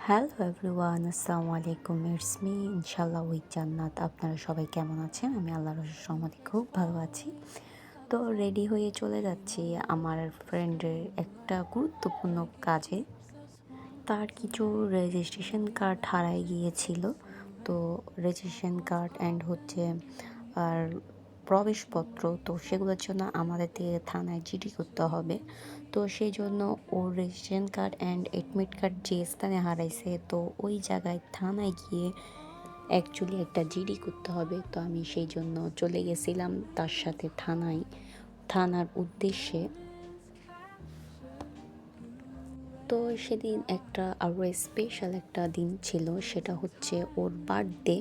Hello everyone, আসসালামু আলাইকুম। It's me ইনশাল্লাহ উইথ জান্নাত। আপনারা সবাই কেমন আছেন? আমি আল্লাহর রহমতে খুব ভালো আছি। তো রেডি হয়ে চলে যাচ্ছি আমার ফ্রেন্ডের একটা গুরুত্বপূর্ণ কাজে। তার কিছু রেজিস্ট্রেশন কার্ড হারায় গিয়েছিল। তো রেজিস্ট্রেশন কার্ড অ্যান্ড হচ্ছে আর প্রবেশপত্র, তো সেগুলোর জন্য আমাদের থেকে থানায় জিডি করতে হবে। তো সেই জন্য ওর registration card and admit card যে স্থানে হারাইছে, তো ওই জায়গায় থানায় গিয়ে অ্যাকচুয়ালি একটা জিডি করতে হবে। তো আমি সেই জন্য চলে গেছিলাম তার সাথে থানার উদ্দেশ্যে। তো সেদিন একটা আরও স্পেশাল একটা দিন ছিল, সেটা হচ্ছে ওর বার্থডে।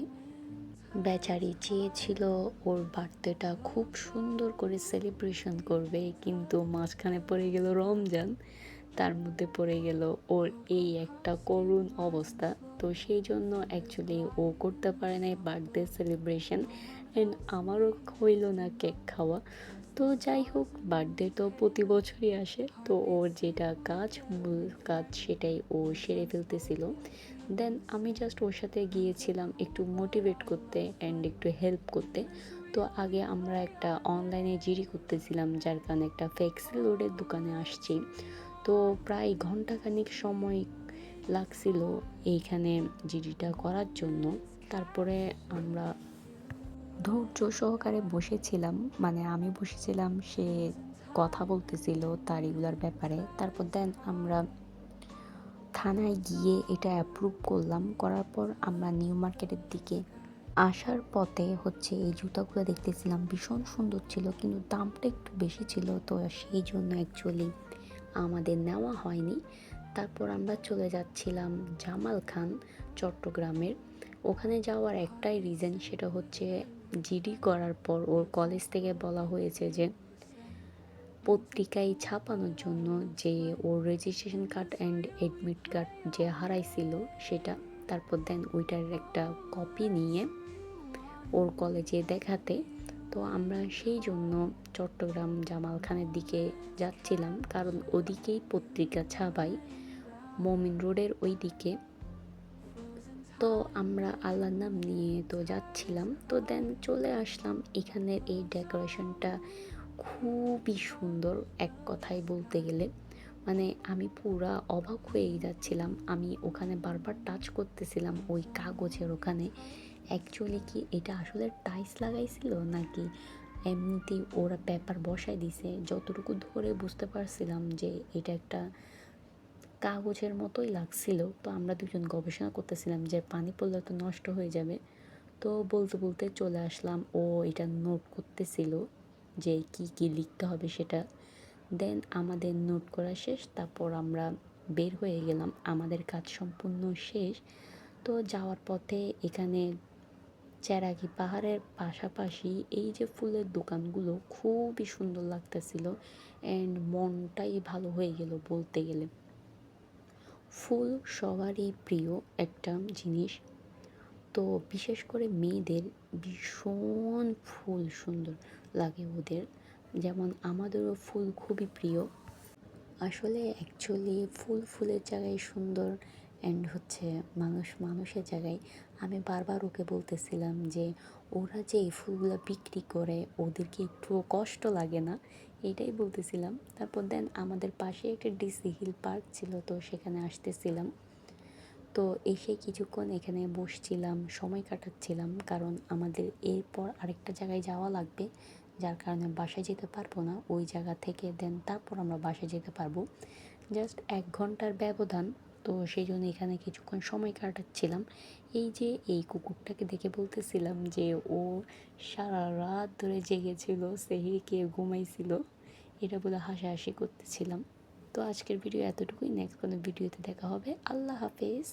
বেচারি চেয়েছিল ওর বার্থডেটা খুব সুন্দর করে সেলিব্রেশন করবে, কিন্তু মাঝখানে পড়ে গেল রমজান, তার মধ্যে পড়ে গেল ওর এই একটা করুণ অবস্থা। তো সেই জন্য অ্যাকচুয়ালি ও করতে পারে নাই বার্থডে সেলিব্রেশন, অ্যান্ড আমারও হইল না কেক খাওয়া। তো যাই হোক, বার্থডে তো প্রতি বছরই আসে, তো ওর যেটা মূল কাজ সেটাই ও সেরে ফেলতেছিল। দেন আমি জাস্ট ওর সাথে গিয়েছিলাম একটু মোটিভেট করতে অ্যান্ড একটু হেল্প করতে। তো আগে আমরা একটা অনলাইনে জিডি করতেছিলাম, যার কারণে একটা ফ্লেক্সি লোডের দোকানে আসছি। তো প্রায় ঘন্টাখানিক সময় লাগছিল এইখানে জিডিটা করার জন্য। তারপরে আমরা ধৈর্য সহকারে বসেছিলাম, মানে আমি বসেছিলাম, সে কথা বলতেছিল তার এগুলার ব্যাপারে। তারপর দেন আমরা থানায় গিয়ে এটা অ্যাপ্রুভ করলাম। করার পর আমরা নিউ মার্কেটের দিকে আসার পথে হচ্ছে এই জুতাগুলো দেখতেছিলাম, ভীষণ সুন্দর ছিল, কিন্তু দামটা একটু বেশি ছিল, তো সেই জন্য অ্যাকচুয়ালি আমাদের নেওয়া হয়নি। তারপর আমরা চলে যাচ্ছিলাম জামাল খান, চট্টগ্রামের। ওখানে যাওয়ার একটাই রিজন, সেটা হচ্ছে জিডি করার পর ওর কলেজ থেকে বলা হয়েছে যে পত্রিকায় ছাপানোর জন্য যে ওর registration card and admit card যে হারাইছিল সেটা। তারপর দেন ওইটার একটা কপি নিয়ে ওর কলেজে দেখাতে। তো আমরা সেই জন্য চট্টগ্রাম জামাল খানের দিকে যাচ্ছিলাম, কারণ ওদিকেই পত্রিকা ছাপাই, মমিন রোডের ওই দিকে। তো আমরা আল্লাহর নাম নিয়ে তো যাচ্ছিলাম। তো দেন চলে আসলাম। এখানের এই ডেকোরেশনটা খুবই সুন্দর, এক কথায় বলতে গেলে। মানে আমি পুরা অবাক হয়েই যাচ্ছিলাম। আমি ওখানে বারবার টাচ করতেছিলাম ওই কাগজের ওখানে। অ্যাকচুয়ালি কি এটা আসলে টাইলস লাগাইছিল নাকি এমনিতেই ওরা পেপার বসায় দিছে, যতটুকু ধরে বুঝতে পারছিলাম যে এটা একটা কাগজের মতোই লাগছিল। তো আমরা দুজন গবেষণা করতেছিলাম যে পানি পড়লে তো নষ্ট হয়ে যাবে। তো বলতে বলতে চলে আসলাম, ও এটা নোট করতেছিল যে কি কি লিখতে হবে সেটা। দেন আমাদের নোট করা শেষ, তারপর আমরা বের হয়ে গেলাম, আমাদের কাজ সম্পূর্ণ শেষ। তো যাওয়ার পথে এখানে চেরাগি পাহাড়ের পাশাপাশি এই যে ফুলের দোকানগুলো খুবই সুন্দর লাগতেছিল, অ্যান্ড মনটাই ভালো হয়ে গেল বলতে গেলে। ফুল সবারই প্রিয় একটা জিনিস, তো বিশেষ করে মেয়েদের ভীষণ ফুল সুন্দর লাগে ওদের, যেমন আমাদেরও ফুল খুবই প্রিয়। আসলে অ্যাকচুয়ালি ফুলের জায়গায় সুন্দর, অ্যান্ড হচ্ছে মানুষের জায়গায়। আমি বারবার ওকে বলতেছিলাম যে ওরা যে এই ফুলগুলো বিক্রি করে ওদেরকে একটুও কষ্ট লাগে না, এটাই বলতেছিলাম। তারপর দেন আমাদের পাশে একটা ডিসি হিল পার্ক ছিল, তো সেখানে আসতেছিলাম। তো এসে কিছুক্ষণ এখানে বসছিলাম, সময় কাটাচ্ছিলাম, কারণ আমাদের এরপর আরেকটা জায়গায় যাওয়া লাগবে, যার কারণে বাসায় যেতে পারবো না। ওই জায়গা থেকে দেন তারপর আমরা বাসায় যেতে পারবো, জাস্ট 1 ঘন্টার ব্যবধান। তো সেই জন্য এখানে কিছুক্ষণ সময় কাটাচ্ছিলাম। এই যে এই কুকুরটাকে দেখে বলতেছিলাম যে ও সারা রাত ধরে জেগেছিল, সেহিরি কে ঘুমাইছিল, এটা বলে হাসাহাসি করতেছিলাম। তো আজকের ভিডিও এতটুকুই, নেক্সট কোনো ভিডিওতে দেখা হবে। আল্লাহ হাফেজ।